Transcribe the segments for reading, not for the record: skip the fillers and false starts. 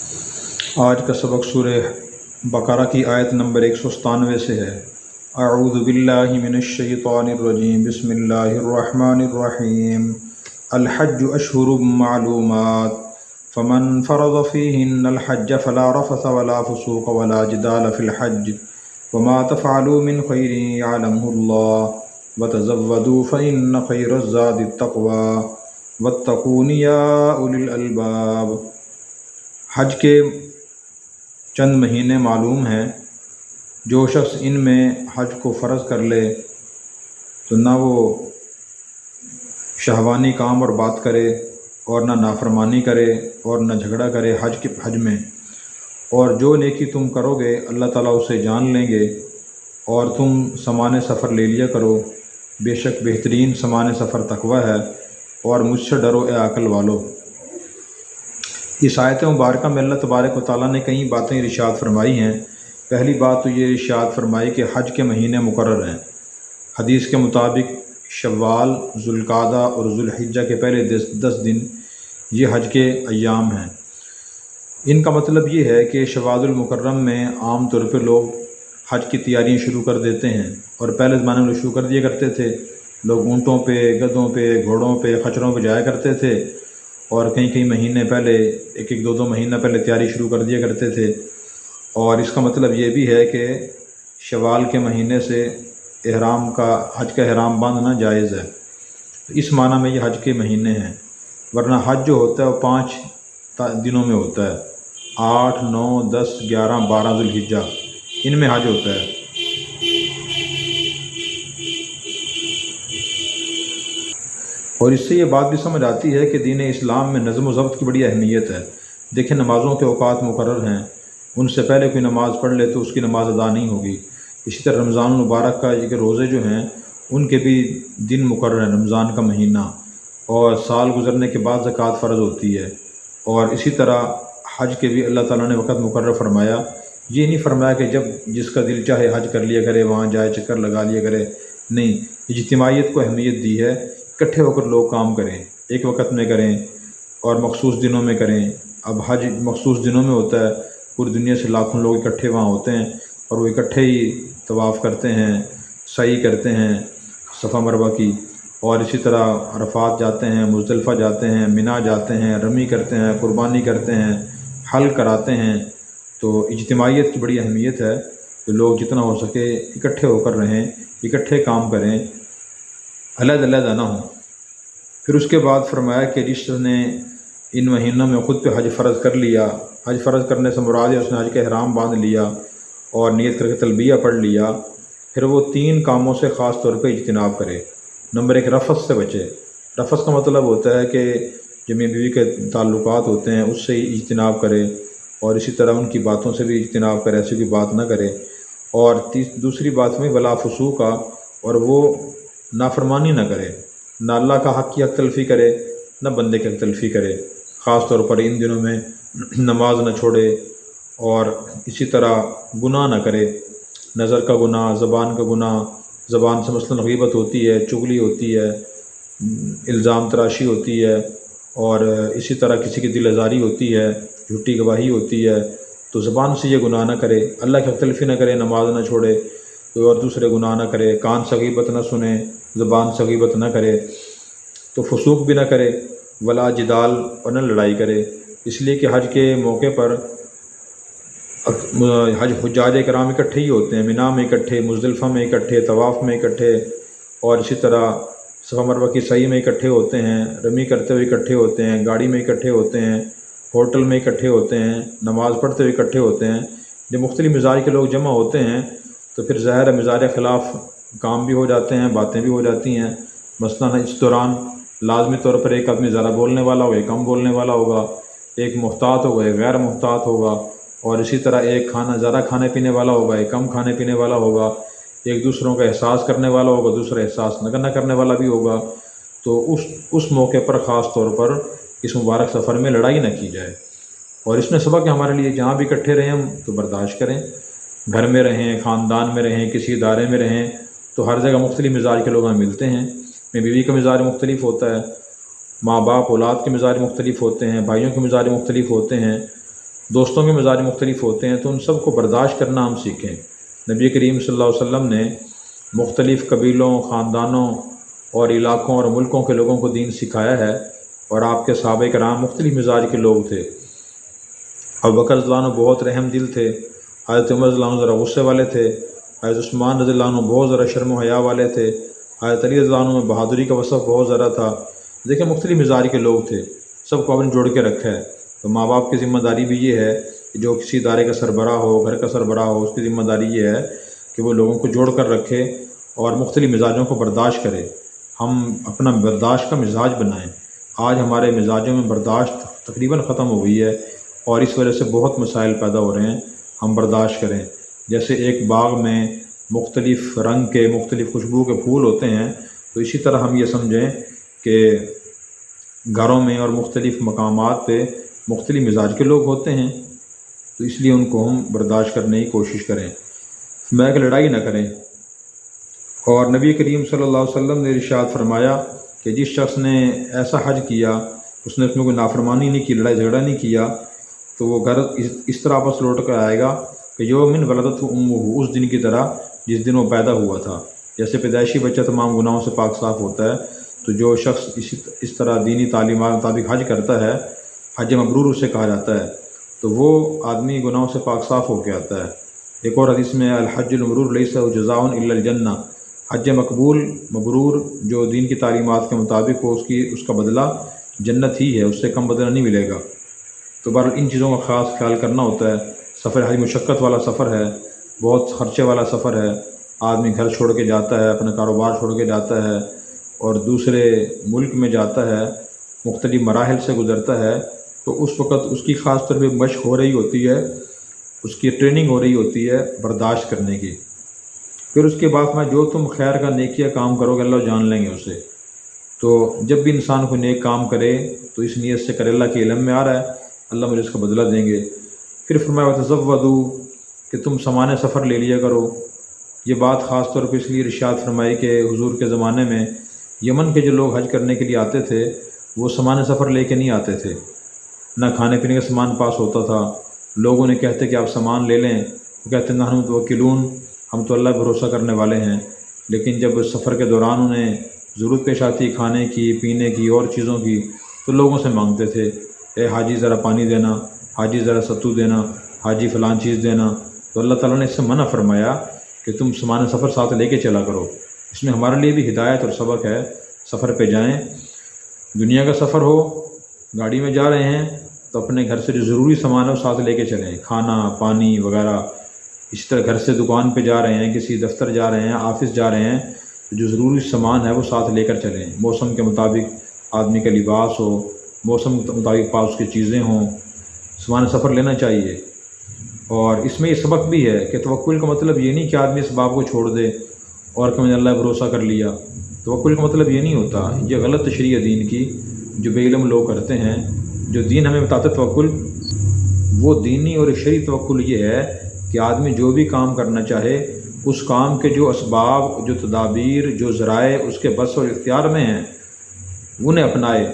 آج کا سبق سورہ بقرہ کی آیت نمبر 197 سے ہے۔ اعوذ باللہ من الشیطان الرجیم، بسم اللہ الرحمن الرحیم۔ الحج اشہر معلومات، فمن فرض فیہن الحج فلا رفث ولا فسوق ولا جدال فی الحج، وما تفعلوا من خیر یعلمہ اللہ، وتزودوا فإن خیر الزاد التقوی واتقون یا اولی الالباب۔ حج کے چند مہینے معلوم ہیں، جو شخص ان میں حج کو فرض کر لے تو نہ وہ شہوانی کام اور بات کرے اور نہ نافرمانی کرے اور نہ جھگڑا کرے حج میں، اور جو نیکی تم کرو گے اللہ تعالیٰ اسے جان لیں گے، اور تم سامان سفر لے لیا کرو، بے شک بہترین سامان سفر تقوی ہے، اور مجھ سے ڈرو اے عقل والو۔ اس آیت مبارکہ میں اللہ تبارک و تعالیٰ نے کئی باتیں ارشاد فرمائی ہیں۔ پہلی بات تو یہ ارشاد فرمائی کہ حج کے مہینے مقرر ہیں۔ حدیث کے مطابق شوال، ذوالقعدہ اور ذوالحجہ کے پہلے 10 دن یہ حج کے ایام ہیں۔ ان کا مطلب یہ ہے کہ شوال المکرم میں عام طور پہ لوگ حج کی تیاریاں شروع کر دیتے ہیں، اور پہلے زمانے میں لوگ شروع کر دیا کرتے تھے۔ لوگ اونٹوں پہ، گدھوں پہ، گھوڑوں پہ، خچروں پہ جایا کرتے تھے، اور کئی مہینے پہلے، ایک دو مہینہ پہلے تیاری شروع کر دیا کرتے تھے۔ اور اس کا مطلب یہ بھی ہے کہ شوال کے مہینے سے حج کا احرام باندھنا جائز ہے۔ اس معنی میں یہ حج کے مہینے ہیں، ورنہ حج جو ہوتا ہے وہ 5 دنوں میں ہوتا ہے، 8، 9، 10، 11، 12 ذوالحجہ، ان میں حج ہوتا ہے۔ اور اس سے یہ بات بھی سمجھ آتی ہے کہ دین اسلام میں نظم و ضبط کی بڑی اہمیت ہے۔ دیکھیں، نمازوں کے اوقات مقرر ہیں، ان سے پہلے کوئی نماز پڑھ لے تو اس کی نماز ادا نہیں ہوگی۔ اسی طرح رمضان المبارک کا یہ روزے جو ہیں ان کے بھی دن مقرر ہیں، رمضان کا مہینہ، اور سال گزرنے کے بعد زکوٰۃ فرض ہوتی ہے۔ اور اسی طرح حج کے بھی اللہ تعالیٰ نے وقت مقرر فرمایا۔ یہ نہیں فرمایا کہ جب جس کا دل چاہے حج کر لیا کرے، وہاں جائے چکر لگا لیا کرے، نہیں، اجتماعیت کو اہمیت دی ہے۔ اکٹھے ہو کر لوگ کام کریں، ایک وقت میں کریں، اور مخصوص دنوں میں کریں۔ اب حج مخصوص دنوں میں ہوتا ہے، پوری دنیا سے لاکھوں لوگ اکٹھے وہاں ہوتے ہیں، اور وہ اکٹھے ہی طواف کرتے ہیں، سعی کرتے ہیں صفا مروہ کی، اور اسی طرح عرفات جاتے ہیں، مزدلفہ جاتے ہیں، منی جاتے ہیں، رمی کرتے ہیں، قربانی کرتے ہیں، حل کراتے ہیں۔ تو اجتماعیت کی بڑی اہمیت ہے کہ لوگ جتنا ہو سکے اکٹھے ہو کر رہیں، اکٹھے کام کریں، علیحدہ نہ ہوں۔ پھر اس کے بعد فرمایا کہ جس نے ان مہینوں میں خود پہ حج فرض کر لیا، حج فرض کرنے سے مراد ہے اس نے حج کا احرام باندھ لیا اور نیت کر کے تلبیہ پڑھ لیا، پھر وہ 3 کاموں سے خاص طور پہ اجتناب کرے۔ نمبر 1، رفث سے بچے۔ رفث کا مطلب ہوتا ہے کہ جو میاں بیوی کے تعلقات ہوتے ہیں اس سے اجتناب کرے، اور اسی طرح ان کی باتوں سے بھی اجتناب کرے، ایسی کوئی بات نہ کرے۔ اور دوسری بات میں ولا فسوق کا، اور وہ نافرمانی نہ کرے، نہ اللہ کا حق کی حق تلفی کرے، نہ بندے کی حق تلفی کرے۔ خاص طور پر ان دنوں میں نماز نہ چھوڑے، اور اسی طرح گناہ نہ کرے، نظر کا گناہ، زبان کا گناہ۔ زبان سے مثلاً غیبت ہوتی ہے، چغلی ہوتی ہے، الزام تراشی ہوتی ہے، اور اسی طرح کسی کی دل آزاری ہوتی ہے، جھوٹی گواہی ہوتی ہے۔ تو زبان سے یہ گناہ نہ کرے، اللہ کی حق تلفی نہ کرے، نماز نہ چھوڑے، کوئی اور دوسرے گناہ نہ کرے، کان سے غیبت نہ سنے، زبان سے غیبت نہ کرے، تو فسوق بھی نہ کرے، ولا جدال، اور نہ لڑائی کرے۔ اس لیے کہ حج کے موقع پر حجاج کرام اکٹھے ہی ہوتے ہیں، منی میں اکٹھے، مزدلفہ میں اکٹھے، طواف میں اکٹھے، اور اسی طرح صفا مروہ کی سعی میں اکٹھے ہوتے ہیں، رمی کرتے ہوئے اکٹھے ہوتے ہیں، گاڑی میں اکٹھے ہوتے ہیں، ہوٹل میں اکٹھے ہوتے ہیں، نماز پڑھتے ہوئے اکٹھے ہوتے ہیں۔ جب مختلف مزاج کے لوگ جمع ہوتے ہیں تو پھر ظاہر مزاج خلاف کام بھی ہو جاتے ہیں، باتیں بھی ہو جاتی ہیں۔ مثلاً اس دوران لازمی طور پر ایک آدمی زیادہ بولنے والا ہوگا، ایک کم بولنے والا ہوگا، ایک محتاط ہوگا، ایک غیر محتاط ہوگا، اور اسی طرح ایک زیادہ کھانے پینے والا ہوگا، ایک کم کھانے پینے والا ہوگا، ایک دوسروں کا احساس کرنے والا ہوگا، دوسرا احساس نہ کرنے والا بھی ہوگا۔ تو اس موقع پر خاص طور پر اس مبارک سفر میں لڑائی نہ کی جائے۔ اور اس میں سبق ہے ہمارے لیے، جہاں بھی اکٹھے رہیں ہم تو برداشت کریں، گھر میں رہیں، خاندان میں رہیں، کسی ادارے میں رہیں، تو ہر جگہ مختلف مزاج کے لوگ ہمیں ملتے ہیں۔ بیوی کا مزاج مختلف ہوتا ہے، ماں باپ اولاد کے مزاج مختلف ہوتے ہیں، بھائیوں کے مزاج مختلف ہوتے ہیں، دوستوں کے مزاج مختلف ہوتے ہیں تو ان سب کو برداشت کرنا ہم سیکھیں۔ نبی کریم صلی اللہ علیہ وسلم نے مختلف قبیلوں، خاندانوں اور علاقوں اور ملکوں کے لوگوں کو دین سکھایا ہے، اور آپ کے صحابہ کرام مختلف مزاج کے لوگ تھے۔ ابوبکر رضی اللہ عنہ بہت رحم دل تھے، حضرت عمر رضی اللہ عنہ ذرا غصے والے تھے، حضرت عثمان رضی اللہ عنہ بہت ذرا شرم و حیا والے تھے، حضرت علی رضی اللہ عنہ میں بہادری کا وصف بہت ذرا تھا۔ دیکھیں مختلف مزاج کے لوگ تھے، سب کو آپ نے جوڑ کے رکھا ہے۔ تو ماں باپ کی ذمہ داری بھی یہ ہے کہ جو کسی ادارے کا سربراہ ہو، گھر کا سربراہ ہو، اس کی ذمہ داری یہ ہے کہ وہ لوگوں کو جوڑ کر رکھے اور مختلف مزاجوں کو برداشت کرے۔ ہم اپنا برداشت کا مزاج بنائیں۔ آج ہمارے مزاجوں میں برداشت تقریباً ختم ہو گئی ہے، اور اس وجہ سے بہت مسائل پیدا ہو رہے ہیں۔ ہم برداشت کریں۔ جیسے ایک باغ میں مختلف رنگ کے، مختلف خوشبو کے پھول ہوتے ہیں، تو اسی طرح ہم یہ سمجھیں کہ گھروں میں اور مختلف مقامات پہ مختلف مزاج کے لوگ ہوتے ہیں، تو اس لیے ان کو ہم برداشت کرنے کی کوشش کریں، میں کہ لڑائی نہ کریں۔ اور نبی کریم صلی اللہ علیہ وسلم نے ارشاد فرمایا کہ جس شخص نے ایسا حج کیا، اس نے اس میں کوئی نافرمانی نہیں کی، لڑائی جھگڑا نہیں کیا، تو وہ گھر اس طرح واپس لوٹ کر آئے گا کہ یومن ولدت امہ، اس دن کی طرح جس دن وہ پیدا ہوا تھا۔ جیسے پیدائشی بچہ تمام گناہوں سے پاک صاف ہوتا ہے، تو جو شخص اس طرح دینی تعلیمات مطابق حج کرتا ہے، حج مبرور اسے کہا جاتا ہے، تو وہ آدمی گناہوں سے پاک صاف ہو کے آتا ہے۔ ایک اور حدیث میں الحج المبرور لیس له جزاء الا الجنہ، حج مقبول مبرور جو دین کی تعلیمات کے مطابق ہو، اس کا بدلہ جنت ہی ہے، اس سے کم بدلہ نہیں ملے گا۔ تو بہرحال ان چیزوں کا خاص خیال کرنا ہوتا ہے۔ سفر حج مشقت والا سفر ہے، بہت خرچے والا سفر ہے۔ آدمی گھر چھوڑ کے جاتا ہے، اپنا کاروبار چھوڑ کے جاتا ہے، اور دوسرے ملک میں جاتا ہے، مختلف مراحل سے گزرتا ہے، تو اس وقت اس کی خاص طور پہ مشق ہو رہی ہوتی ہے، اس کی ٹریننگ ہو رہی ہوتی ہے برداشت کرنے کی۔ پھر اس کے بعد میں جو تم خیر کا نیکیہ کام کرو گے اللہ جان لیں گے اسے۔ تو جب بھی انسان کو نیک کام کرے تو اس نیت سے کرے اللہ کے علم میں آ رہا ہے، اللہ مجھے اس کا بدلہ دیں گے۔ پھر فرمایا وتزودوا، کہ تم سامان سفر لے لیا کرو۔ یہ بات خاص طور پہ اس لیے ارشاد فرمائی کہ حضور کے زمانے میں یمن کے جو لوگ حج کرنے کے لیے آتے تھے وہ سامان سفر لے کے نہیں آتے تھے، نہ کھانے پینے کا سامان پاس ہوتا تھا۔ لوگ انہیں کہتے کہ آپ سامان لے لیں، وہ کہتے ہیں نحن متوکلون، ہم تو اللہ پر بھروسہ کرنے والے ہیں۔ لیکن جب سفر کے دوران انہیں ضرورت پیش آتی کھانے کی، پینے کی اور چیزوں کی، تو لوگوں سے مانگتے تھے، اے حاجی ذرا پانی دینا، حاجی ذرا ستو دینا، حاجی فلان چیز دینا۔ تو اللہ تعالیٰ نے اس سے منع فرمایا کہ تم سامان سفر ساتھ لے کے چلا کرو۔ اس میں ہمارے لیے بھی ہدایت اور سبق ہے، سفر پہ جائیں۔ دنیا کا سفر ہو، گاڑی میں جا رہے ہیں تو اپنے گھر سے جو ضروری سامان ہے وہ ساتھ لے کے چلیں، کھانا پانی وغیرہ۔ اس طرح گھر سے دکان پہ جا رہے ہیں، کسی دفتر جا رہے ہیں، آفس جا رہے ہیں، تو جو ضروری سامان ہے وہ ساتھ لے کر چلیں۔ موسم کے مطابق آدمی کا لباس ہو، موسم کے مطابق پاس اس کی چیزیں ہوں، سامان سفر لینا چاہیے۔ اور اس میں یہ سبق بھی ہے کہ توکل کا مطلب یہ نہیں کہ آدمی اس باب کو چھوڑ دے اور کہ میں نے اللہ بھروسہ کر لیا۔ توکل کا مطلب یہ نہیں ہوتا، یہ غلط تشریح ہے دین کی جو بے علم لوگ کرتے ہیں۔ جو دین ہمیں بتاتا ہے توکل، وہ دینی اور شرعی توکل یہ ہے کہ آدمی جو بھی کام کرنا چاہے اس کام کے جو اسباب، جو تدابیر، جو ذرائع اس کے بس اور اختیار میں ہیں انہیں اپنائے،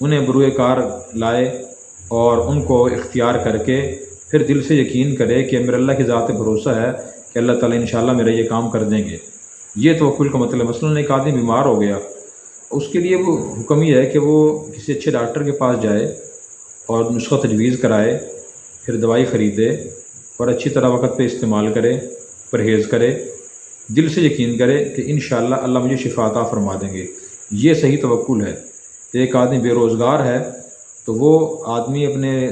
انہیں بروئے کار لائے اور ان کو اختیار کر کے پھر دل سے یقین کرے کہ میرے اللہ کی ذات پہ بھروسہ ہے کہ اللہ تعالیٰ انشاءاللہ میرا یہ کام کر دیں گے۔ یہ توکل کا مطلب۔ مثلاً ایک آدمی بیمار ہو گیا، اس کے لیے وہ حکم یہ ہے کہ وہ کسی اچھے ڈاکٹر کے پاس جائے اور نسخہ تجویز کرائے، پھر دوائی خریدے اور اچھی طرح وقت پہ استعمال کرے، پرہیز کرے، دل سے یقین کرے کہ انشاءاللہ اللہ مجھے شفا عطا فرما دیں گے۔ یہ صحیح توکل ہے۔ ایک آدمی بے روزگار ہے تو وہ آدمی اپنے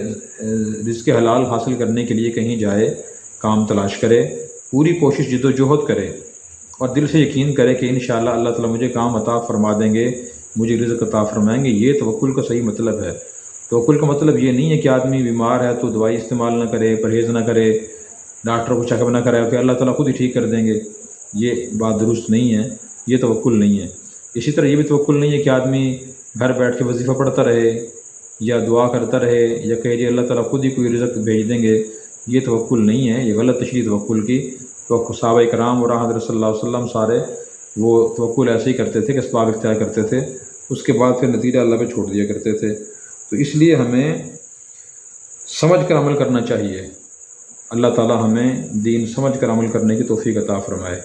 رزق حلال حاصل کرنے کے لیے کہیں جائے، کام تلاش کرے، پوری کوشش جد و جہد کرے اور دل سے یقین کرے کہ انشاءاللہ اللہ تعالیٰ مجھے کام عطا فرما دیں گے، مجھے رزق عطا فرمائیں گے۔ یہ توکل کا صحیح مطلب ہے۔ توکل کا مطلب یہ نہیں ہے کہ آدمی بیمار ہے تو دوائی استعمال نہ کرے، پرہیز نہ کرے، ڈاکٹر کو چیک اپ نہ کرے کہ اللہ تعالیٰ خود ہی ٹھیک کر دیں گے۔ یہ بات درست نہیں ہے، یہ توکل نہیں ہے۔ اسی طرح یہ بھی توکل نہیں ہے کہ آدمی گھر بیٹھ کے وظیفہ پڑھتا رہے یا دعا کرتا رہے یا کہے جی اللہ تعالیٰ خود ہی کوئی رزق بھیج دیں گے۔ یہ توکل نہیں ہے، یہ غلط تشریح توکل کی۔ تو صحابہ کرام اور حضرت صلی اللہ علیہ وسلم سارے وہ توکل ایسے ہی کرتے تھے کہ اسباب اختیار کرتے تھے، اس کے بعد پھر نتیجہ اللہ پہ چھوڑ دیا کرتے تھے۔ تو اس لیے ہمیں سمجھ کر عمل کرنا چاہیے۔ اللہ تعالی ہمیں دین سمجھ کر عمل کرنے کی توفیق عطا فرمائے۔